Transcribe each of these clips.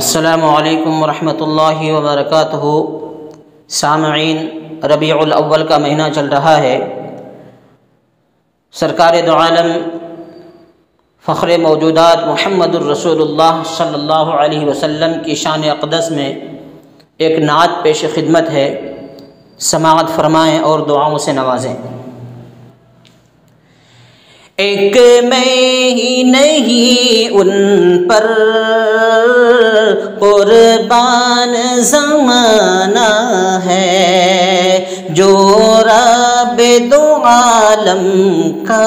السلام علیکم ورحمۃ اللہ وبرکاتہ۔ سامعین، ربیع الاول کا مہینہ چل رہا ہے۔ سرکار دو عالم فخر موجودات محمد الرسول اللہ صلی اللہ علیہ وسلم کی شان اقدس میں ایک نعت پیش خدمت ہے، سماعت فرمائیں اور دعاؤں سے نوازیں۔ ایک میں ہی نہیں ان پر قربان زمانہ ہے، جو رب دو عالم کا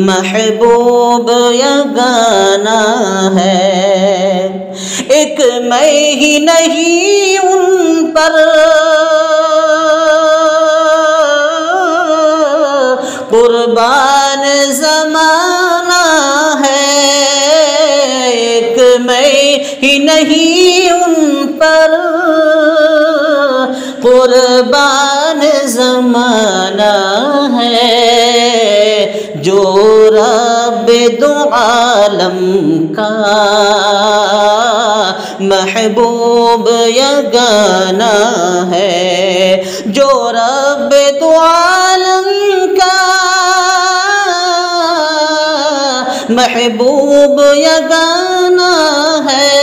محبوب یگانہ ہے۔ ایک میں ہی نہیں ان پر قربان زمانہ ہے، ایک میں ہی نہیں ان پر قربان زمانہ ہے، جو رب دو عالم کا محبوب یگانہ ہے، جو رب دو عالم کا محبوب یگانہ ہے۔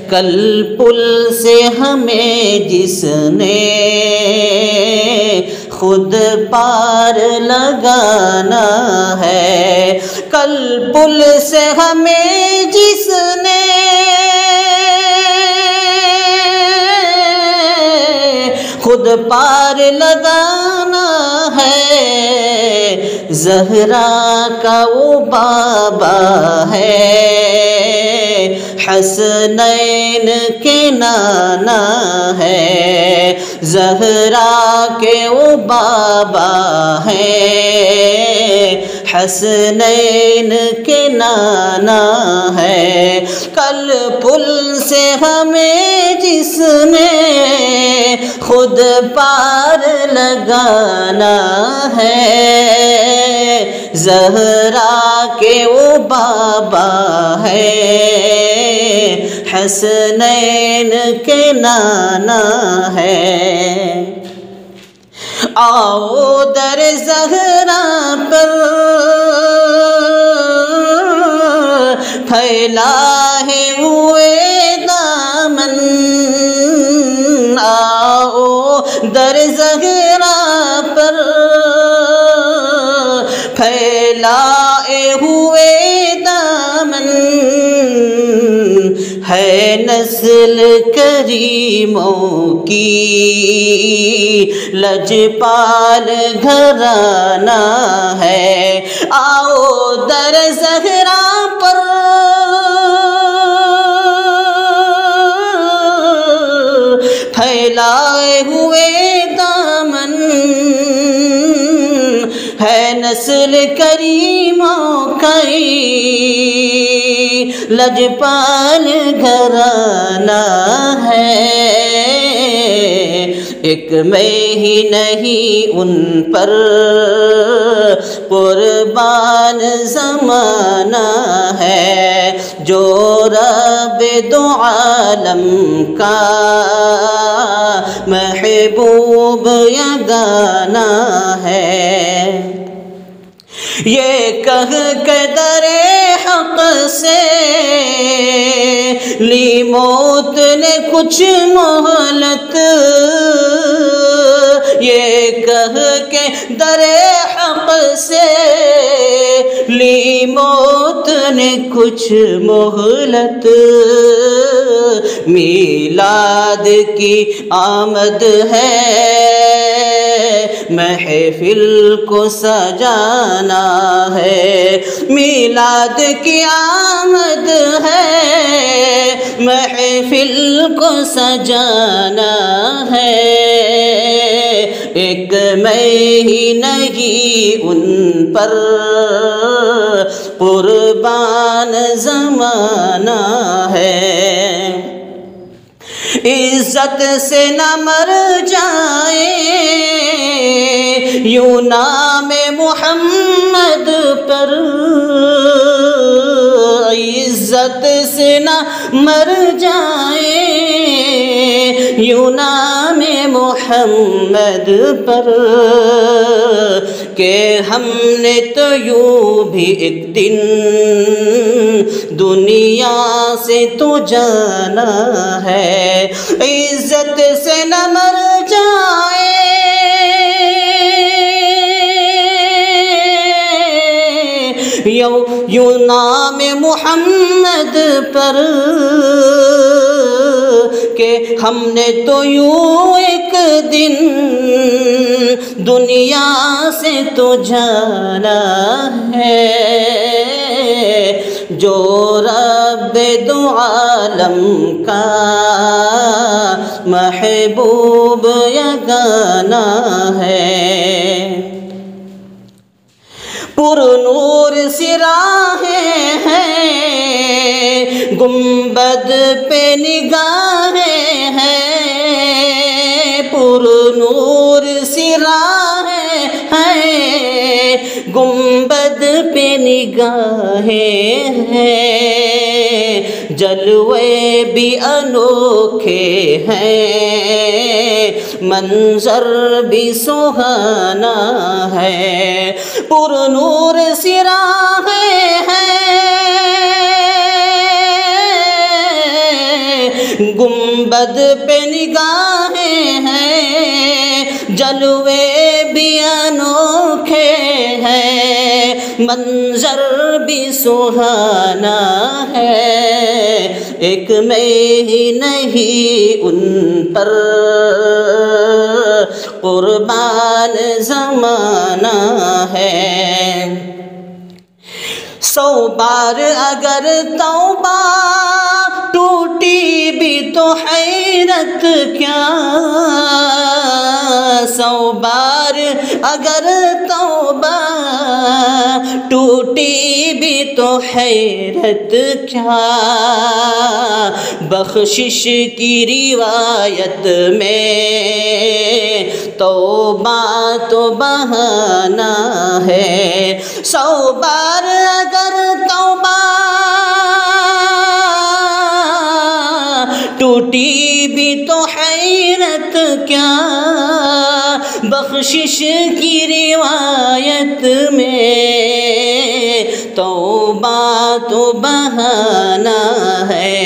کل پل سے ہمیں جس نے خود پار لگانا ہے، کل پل سے ہمیں جس نے خود پار لگانا ہے، زہرا کا وہ بابا ہے، حسنین کے نانا ہے، زہرا کے وہ بابا ہے، حسنین کے نانا ہے۔ کل پل سے ہمیں جس نے خود پار لگانا ہے، زہرا کے وہ بابا ہے، حسنین کے نانا ہے۔ آؤ در زہرا پر پھیلائے ہوئے دامن، آؤ در زہرا پر پھیلائے ہوئے دامن، ہے نسل کریموں کی لجپال گھرانہ ہے، آؤ در زہرا پر پھیلائے ہوئے دامن، ہے نسل کریموں کی لجپال گھرانہ ہے۔ ایک میں ہی نہیں ان پر قربان زمانہ ہے، جو رب دو عالم کا محبوب یگانہ ہے۔ یہ کہہ کے در حق سے لی موت نے کچھ مہلت، یہ کہہ کے در حق سے لی موت نے کچھ مہلت، میلاد کی آمد ہے، محفل کو سجانا ہے، میلاد کی آمد ہے، محفل کو سجانا ہے۔ ایک میں ہی نہیں ان پر قربان زمانہ ہے، عزت سے نہ مر جائے یوں نام محمد پر، عزت سے نہ مر جائے یوں نام محمد پر، کہ ہم نے تو یوں بھی ایک دن دنیا سے تو جانا ہے، عزت سے نہ مر جائے یوں نام محمد پر، کہ ہم نے تو یوں ایک دن دنیا سے تو جانا ہے، جو رب دو عالم کا محبوب یگانہ ہے۔ پر نور سی راہیں ہیں، گنبد پہ نگاہیں ہیں، پر نور سی راہیں ہیں، گنبد پہ نگاہیں ہیں، جلوے بھی انوکھے ہیں، منظر بھی سہانا ہے، پر نور سی راہیں ہیں، گنبد پہ نگاہیں ہیں، جلوے بھی انوکھے ہیں، منظر بھی سہانا ہے، ایک میں ہی نہیں ان پر قربان زمانہ ہے۔ 100 بار اگر توبہ ٹوٹی بھی تو حیرت کیا، 100 بار اگر توبہ ٹوٹی بھی تو حیرت کیا، بخشش کی روایت میں توبہ تو بہانہ ہے، 100 بار اگر توبہ ٹوٹی بھی تو حیرت کیا، بخشش کی روایت میں توبہ تو بہانہ ہے،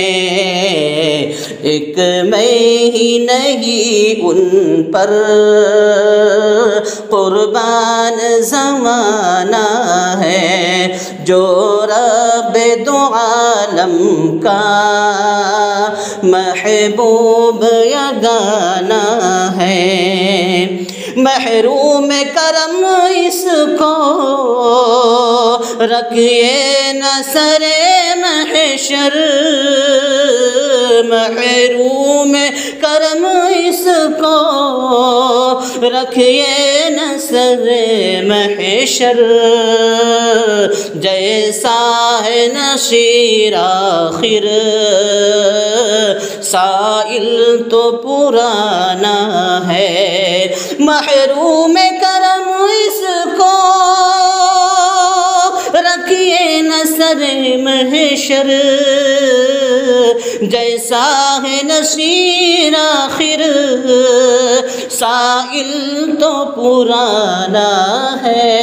ایک میں ہی نہیں ان پر قربان زمانہ ہے، جو رب دو عالم کا محبوب یگانہ ہے، محروم کرم اس کو رکھیے نہ سر محشر، محروم کرم اس کو رکھیے نہ سر محشر، جیسا ہے نشیر آخر سائل تو پرانا ہے، محروم کرم اس کو رکھیے نہ سر محشر، جیسا ہے نشیر آخر سائل تو پرانا ہے،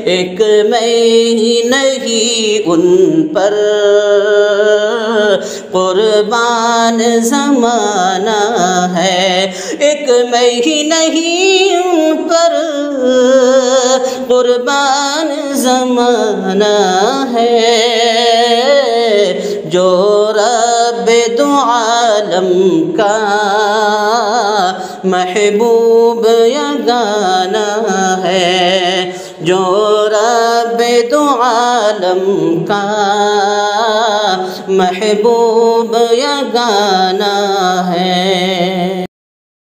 ایک میں ہی نہیں ان پر قربان زمانہ ہے، ایک میں ہی نہیں ان پر قربان زمانہ ہے، جو رب دو عالم کا محبوب یگانہ ہے، جو رب دو عالم کا محبوب یگانہ ہے۔